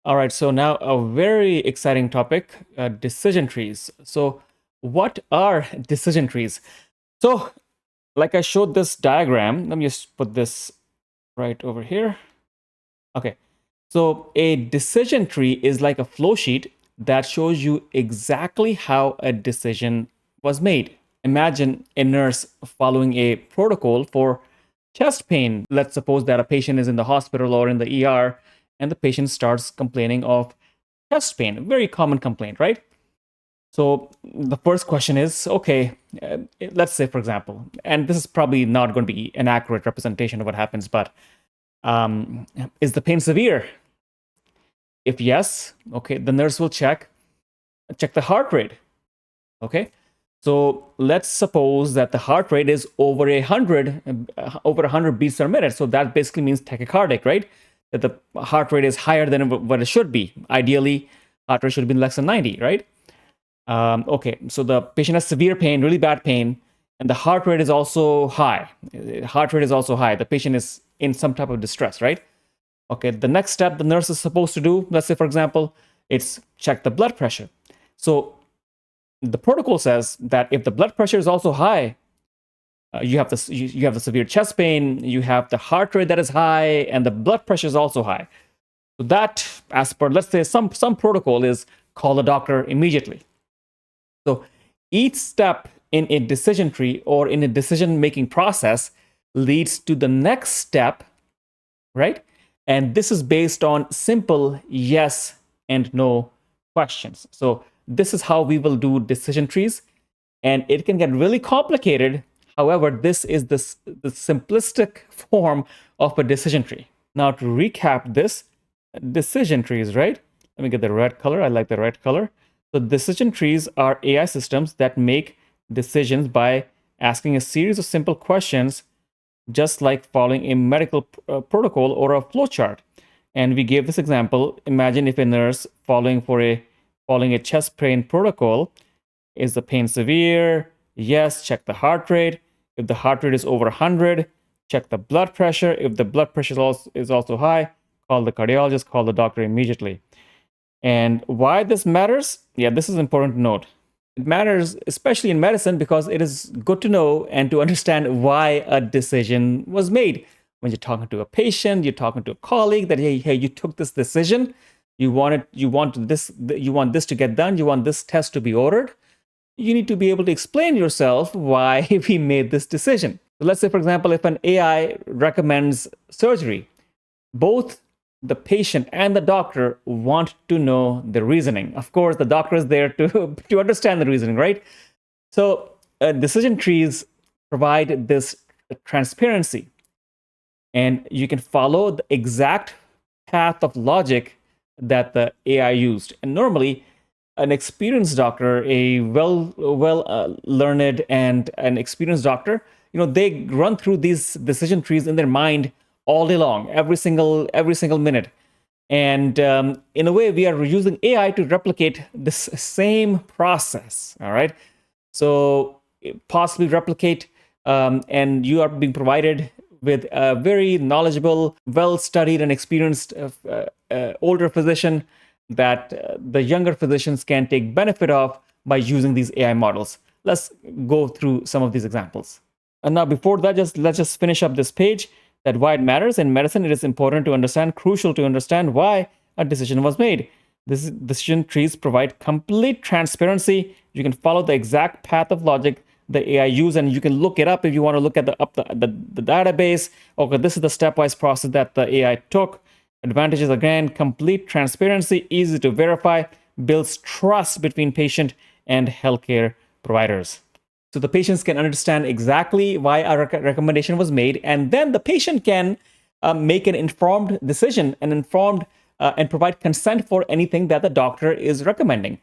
All right, so now a very exciting topic, decision trees. So what are decision trees? So like I showed this diagram, let me just put this right over here. Okay, so a decision tree is like a flow sheet that shows you exactly how a decision was made. Imagine a nurse following a protocol for chest pain. Let's suppose that a patient is in the hospital or in the ER and the patient starts complaining of chest pain, a very common complaint, right? So the first question is, okay, let's say, for example, and this is probably not going to be an accurate representation of what happens, but um, is the pain severe? If yes, okay, the nurse will check the heart rate. Okay, so let's suppose that the heart rate is over 100 beats per minute. So that basically means tachycardic, right? That the heart rate is higher than what it should be. Ideally, heart rate should be less than 90, right? Okay, so the patient has severe pain, really bad pain, and the heart rate is also high. Heart rate is also high. The patient is in some type of distress, right? Okay, the next step the nurse is supposed to do, let's say, for example, it's check the blood pressure. So the protocol says that if the blood pressure is also high, you have the severe chest pain, you have the heart rate that is high, and the blood pressure is also high. So that, as per, let's say, some protocol is call the doctor immediately. So each step in a decision tree or in a decision-making process leads to the next step, right? And this is based on simple yes and no questions. So this is how we will do decision trees, and it can get really complicated. However, this is the simplistic form of a decision tree. Now to recap this, decision trees, right? Let me get the red color. I like the red color. So decision trees are AI systems that make decisions by asking a series of simple questions, just like following a medical protocol or a flowchart. And we gave this example. Imagine if a nurse following a chest pain protocol, is the pain severe? Yes, check the heart rate. If the heart rate is over 100, check the blood pressure. If the blood pressure is also high, call the cardiologist, call the doctor immediately. And why this matters? Yeah, this is important to note. It matters, especially in medicine, because it is good to know and to understand why a decision was made. When you're talking to a patient, you're talking to a colleague, that hey, you took this decision, you want this to get done, you want this test to be ordered. You need to be able to explain yourself why we made this decision. So let's say, for example, if an AI recommends surgery, both the patient and the doctor want to know the reasoning. Of course, the doctor is there to understand the reasoning, right? So decision trees provide this transparency, and you can follow the exact path of logic that the AI used. And normally, an experienced doctor, a well learned and an experienced doctor, they run through these decision trees in their mind all day long, every single minute. And in a way, we are using AI to replicate this same process. All right, so possibly replicate, and you are being provided with a very knowledgeable, well-studied, and experienced older physician that the younger physicians can take benefit of by using these AI models. Let's go through some of these examples. And now, before that, let's just finish up this page. That why it matters in medicine, it is important to understand, crucial to understand why a decision was made. This decision trees provide complete transparency. You can follow the exact path of logic the AI use, and you can look it up if you want to look at the database. Okay, this is the stepwise process that the AI took. Advantages, again, complete transparency, easy to verify, builds trust between patient and healthcare providers. So the patients can understand exactly why a recommendation was made, and then the patient can make an informed decision, and provide consent for anything that the doctor is recommending.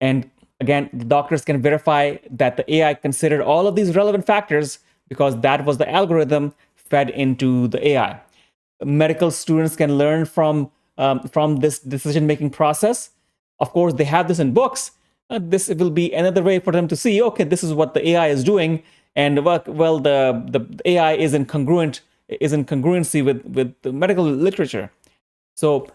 And again, the doctors can verify that the AI considered all of these relevant factors because that was the algorithm fed into the AI. Medical students can learn from this decision-making process. Of course, they have this in books. This will be another way for them to see, okay, this is what the AI is doing, and well, the AI is in congruency with the medical literature. So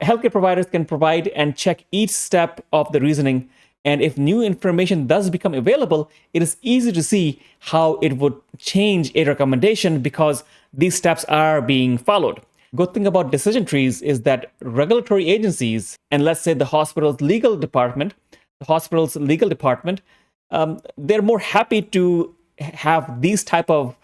Healthcare providers can provide and check each step of the reasoning. And if new information does become available, it is easy to see how it would change a recommendation because these steps are being followed. Good thing about decision trees is that regulatory agencies, and let's say the hospital's legal department, they're more happy to have these type of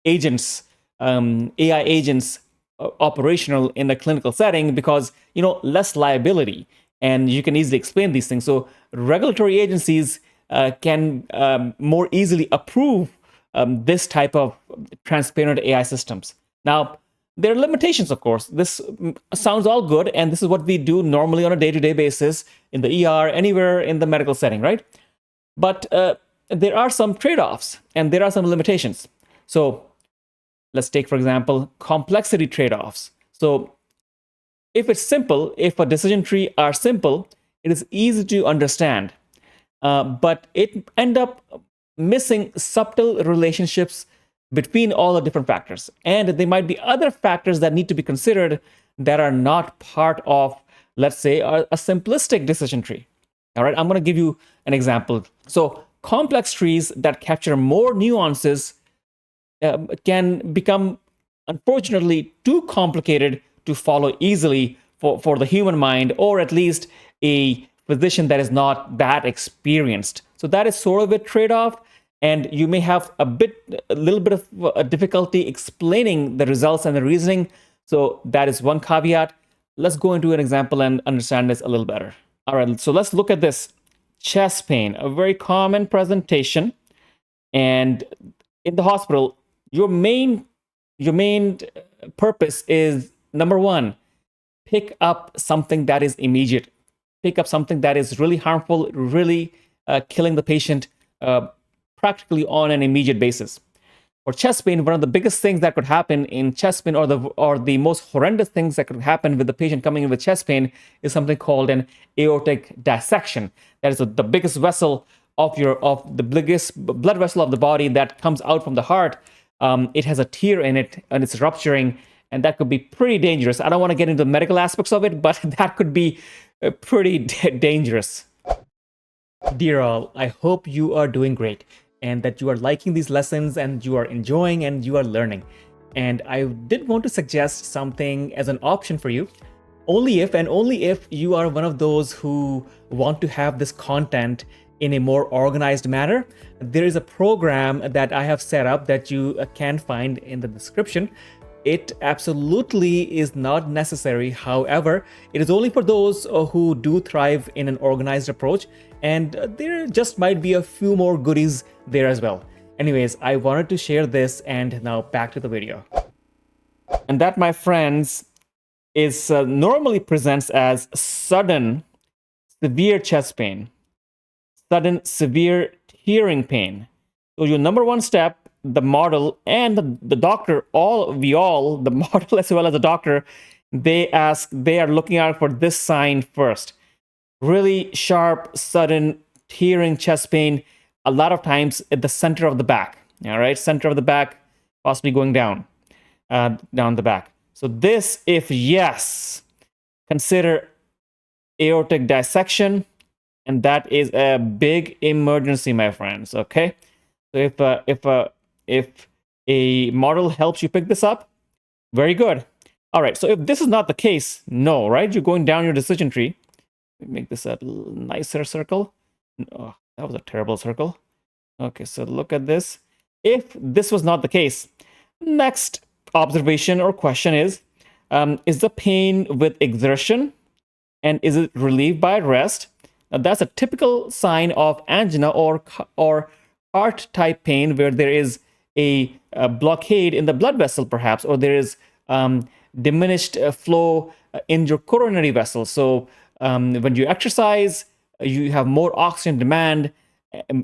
agents, AI agents, operational in a clinical setting because less liability, and you can easily explain these things. So regulatory agencies can more easily approve this type of transparent AI systems. Now, there are limitations, of course. This sounds all good, and this is what we do normally on a day-to-day basis in the ER, anywhere in the medical setting, right? But there are some trade-offs, and there are some limitations. So let's take, for example, complexity trade-offs. So if it's simple, if a decision tree are simple, it is easy to understand, but it end up missing subtle relationships between all the different factors. And there might be other factors that need to be considered that are not part of, let's say, a simplistic decision tree. All right, I'm going to give you an example. So complex trees that capture more nuances can become, unfortunately, too complicated to follow easily for the human mind, or at least a physician that is not that experienced. So that is sort of a trade-off, and you may have a little bit of a difficulty explaining the results and the reasoning. So that is one caveat. Let's go into an example and understand this a little better. All right, so let's look at this. Chest pain, a very common presentation. And in the hospital, your main purpose is, number one, pick up something that is immediate. Pick up something that is really harmful, really killing the patient practically on an immediate basis. For chest pain, one of the biggest things that could happen in chest pain, or the most horrendous things that could happen with the patient coming in with chest pain, is something called an aortic dissection. That is the biggest vessel of the biggest blood vessel of the body that comes out from the heart. It has a tear in it, and it's rupturing, and that could be pretty dangerous. I don't want to get into the medical aspects of it, but that could be pretty dangerous. Dear all, I hope you are doing great, and that you are liking these lessons, and you are enjoying, and you are learning. And I did want to suggest something as an option for you. Only if you are one of those who want to have this content in a more organized manner, there is a program that I have set up that you can find in the description. It absolutely is not necessary. However, it is only for those who do thrive in an organized approach, and there just might be a few more goodies there as well. Anyways, I wanted to share this, and now back to the video. And that, my friends, is normally presents as sudden severe chest pain, sudden severe tearing pain. So your number one step, the model and the doctor, the model as well as the doctor, they are looking out for this sign first. Really sharp, sudden tearing chest pain, a lot of times at the center of the back. All right, center of the back, possibly going down the back. So this, if yes, consider aortic dissection, and that is a big emergency, my friends. Okay, so if a model helps you pick this up, very good. All right, so if this is not the case, no, right? You're going down your decision tree. Make this a nicer circle. Oh, that was a terrible circle. Okay, so look at this. If this was not the case, next observation or question is the pain with exertion, and is it relieved by rest? Now, that's a typical sign of angina or heart type pain, where there is a blockade in the blood vessel, perhaps, or there is diminished flow in your coronary vessel. So when you exercise, you have more oxygen demand,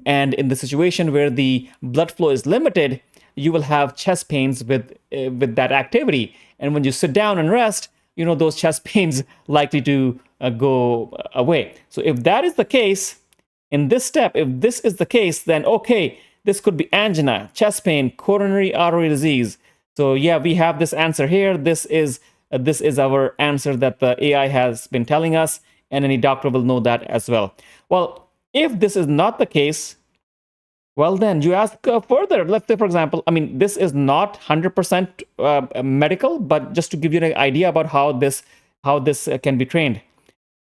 and in the situation where the blood flow is limited, you will have chest pains with that activity. And when you sit down and rest, those chest pains likely to go away. So if that is the case, in this step, if this is the case, then okay, this could be angina, chest pain, coronary artery disease. So yeah, we have this answer here. This is this is our answer that the AI has been telling us, and any doctor will know that as well. Well, if this is not the case, well, then you ask further. Let's say, for example, I mean, this is not 100% medical, but just to give you an idea about how this can be trained.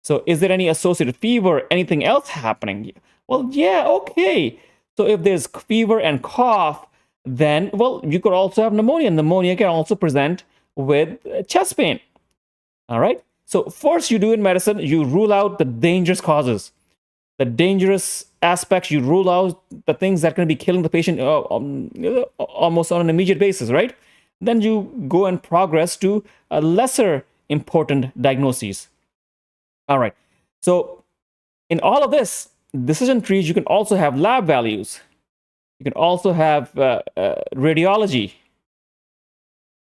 So is there any associated fever, anything else happening? Well, yeah, okay. So if there's fever and cough, then, well, you could also have pneumonia. Pneumonia can also present with chest pain. All right. So first you do in medicine, you rule out the dangerous causes, the dangerous aspects. You rule out the things that can be killing the patient almost on an immediate basis, right? Then you go and progress to a lesser important diagnoses. All right. So in all of this decision trees, you can also have lab values. You can also have radiology.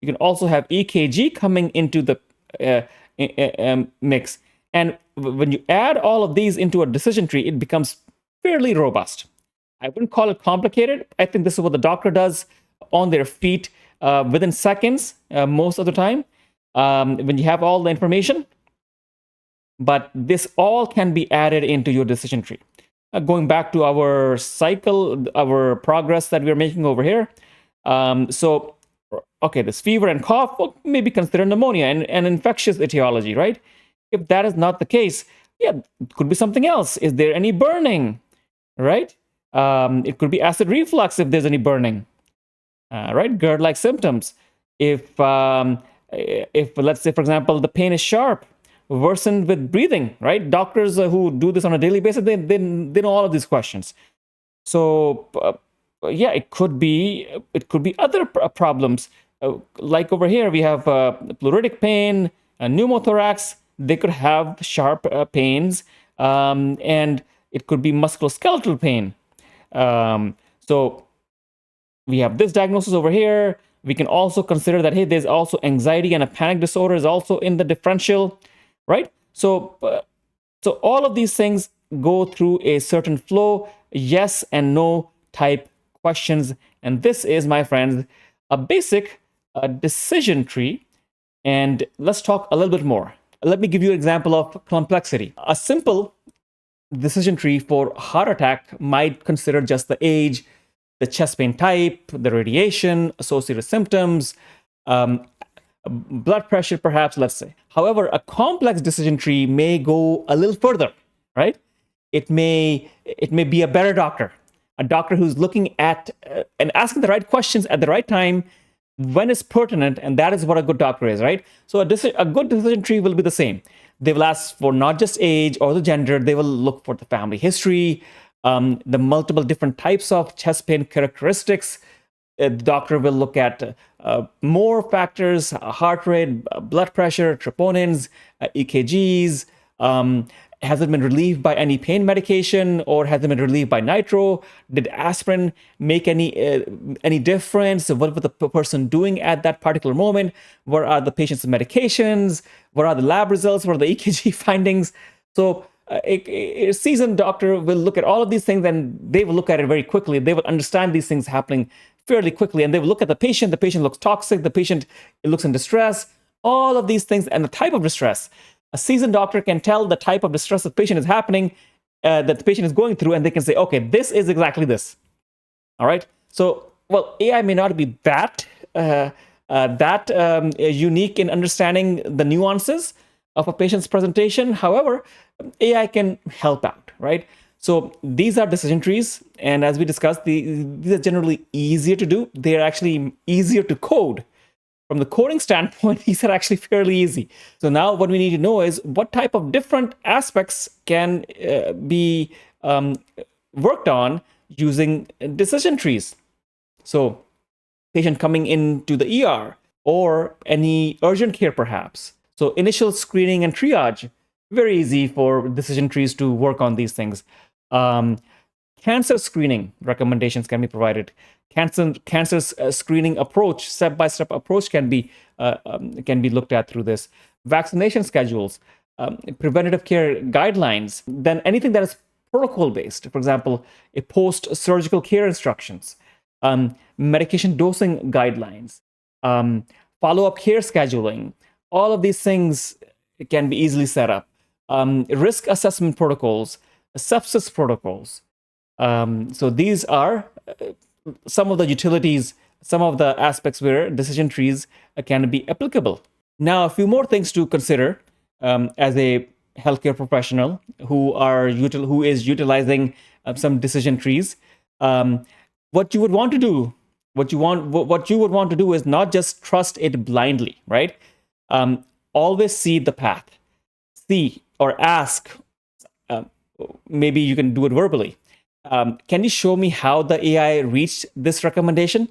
You can also have EKG coming into the mix. And when you add all of these into a decision tree, it becomes fairly robust. I wouldn't call it complicated. I think this is what the doctor does on their feet within seconds most of the time when you have all the information. But this all can be added into your decision tree. Going back to our cycle, our progress that we're making over here. So, okay, this fever and cough, well, maybe consider pneumonia and an infectious etiology, right? If that is not the case, yeah, it could be something else. Is there any burning, right? It could be acid reflux if there's any burning, right? GERD-like symptoms. If let's say, for example, the pain is sharp, worsened with breathing, right? Doctors who do this on a daily basis, they know all of these questions. So yeah, it could be other problems. Like over here, we have pleuritic pain, pneumothorax. They could have sharp pains, and it could be musculoskeletal pain. So we have this diagnosis over here. We can also consider that, hey, there's also anxiety and a panic disorder is also in the differential, right? So all of these things go through a certain flow, yes and no type questions. And this is, my friends, a basic decision tree. And let's talk a little bit more. Let me give you an example of complexity. A simple decision tree for heart attack might consider just the age, the chest pain type, the radiation, associated symptoms, blood pressure, perhaps, let's say. However, a complex decision tree may go a little further, right? It may be a better doctor, a doctor who's looking at and asking the right questions at the right time when it's pertinent, and that is what a good doctor is, right? So a good decision tree will be the same. They will ask for not just age or the gender, they will look for the family history, the multiple different types of chest pain characteristics. The doctor will look at more factors, heart rate, blood pressure, troponins, EKGs. Has it been relieved by any pain medication, or has it been relieved by nitro? Did aspirin make any difference? What was the person doing at that particular moment? What are the patient's medications? What are the lab results? What are the EKG findings? So a seasoned doctor will look at all of these things, and they will look at it very quickly. They will understand these things happening fairly quickly, and they will look at the patient. The patient looks toxic. The patient looks in distress. All of these things and the type of distress. A seasoned doctor can tell the type of distress the patient is happening, that the patient is going through, and they can say, okay, this is exactly this. All right. So, well, AI may not be that unique in understanding the nuances of a patient's presentation. However, AI can help out, right? So these are decision trees, and as we discussed, these are generally easier to do. They are actually easier to code. From the coding standpoint, these are actually fairly easy. So now what we need to know is what type of different aspects can be worked on using decision trees. So patient coming into the ER or any urgent care perhaps. So initial screening and triage, very easy for decision trees to work on these things. Cancer screening recommendations can be provided. Cancer screening approach, step-by-step approach can be looked at through this. Vaccination schedules, preventative care guidelines, then anything that is protocol-based. For example, a post-surgical care instructions, medication dosing guidelines, follow-up care scheduling, All of these things can be easily set up. Risk assessment protocols, sepsis protocols. So these are some of the utilities, some of the aspects where decision trees can be applicable. Now, a few more things to consider as a healthcare professional who is utilizing some decision trees. What you would want to do, what you would want to do is not just trust it blindly, right? Always see the path, see or ask. Uh, Maybe you can do it verbally. Can you show me how the AI reached this recommendation?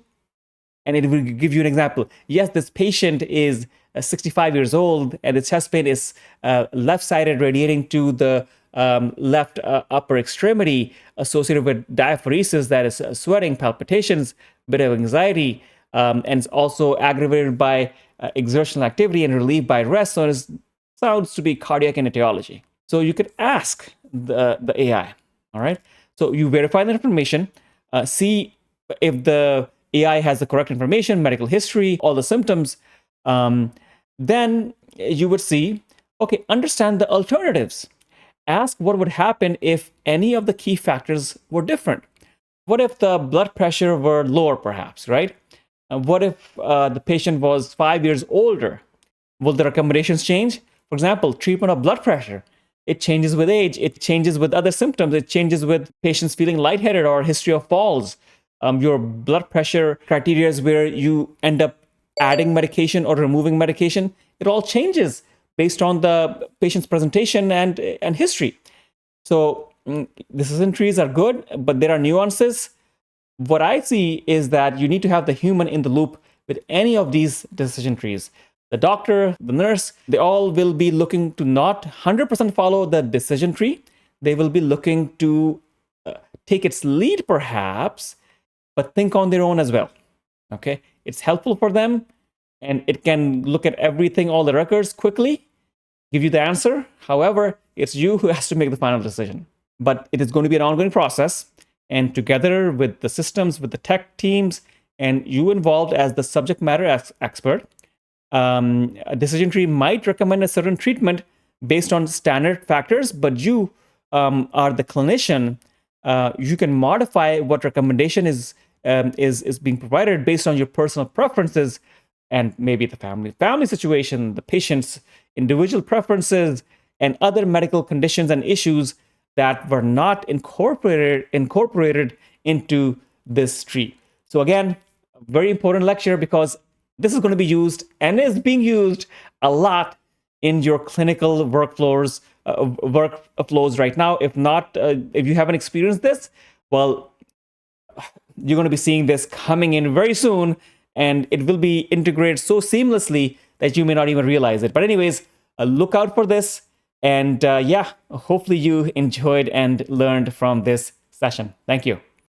And it will give you an example. Yes, this patient is 65 years old, and the chest pain is left-sided, radiating to the left upper extremity, associated with diaphoresis, that is sweating, palpitations, bit of anxiety, and it's also aggravated by exertional activity and relieved by rest. So it sounds to be cardiac and etiology. So you could ask the AI. All right. So you verify the information, see if the AI has the correct information, medical history, all the symptoms. Then you would see, okay, understand the alternatives. Ask what would happen if any of the key factors were different. What if the blood pressure were lower, perhaps, right? What if the patient was 5 years older? Will the recommendations change? For example, treatment of blood pressure. It changes with age. It changes with other symptoms. It changes with patients feeling lightheaded or history of falls. Your blood pressure criteria is where you end up adding medication or removing medication. It all changes based on the patient's presentation and history. So decision trees are good, but there are nuances. What I see is that you need to have the human in the loop with any of these decision trees. The doctor, the nurse, they all will be looking to not 100% follow the decision tree. They will be looking to take its lead, perhaps, but think on their own as well. Okay, it's helpful for them, and it can look at everything, all the records quickly, give you the answer. However, it's you who has to make the final decision. But it is going to be an ongoing process, and together with the systems, with the tech teams, and you involved as the subject matter expert, a decision tree might recommend a certain treatment based on standard factors, but you are the clinician. You can modify what recommendation is being provided based on your personal preferences and maybe the family situation, the patient's individual preferences, and other medical conditions and issues that were not incorporated into this tree. So again, very important lecture, because this is going to be used and is being used a lot in your clinical workflows right now. If not, if you haven't experienced this, well, you're going to be seeing this coming in very soon, and it will be integrated so seamlessly that you may not even realize it. But anyways, look out for this. And yeah, hopefully you enjoyed and learned from this session. Thank you.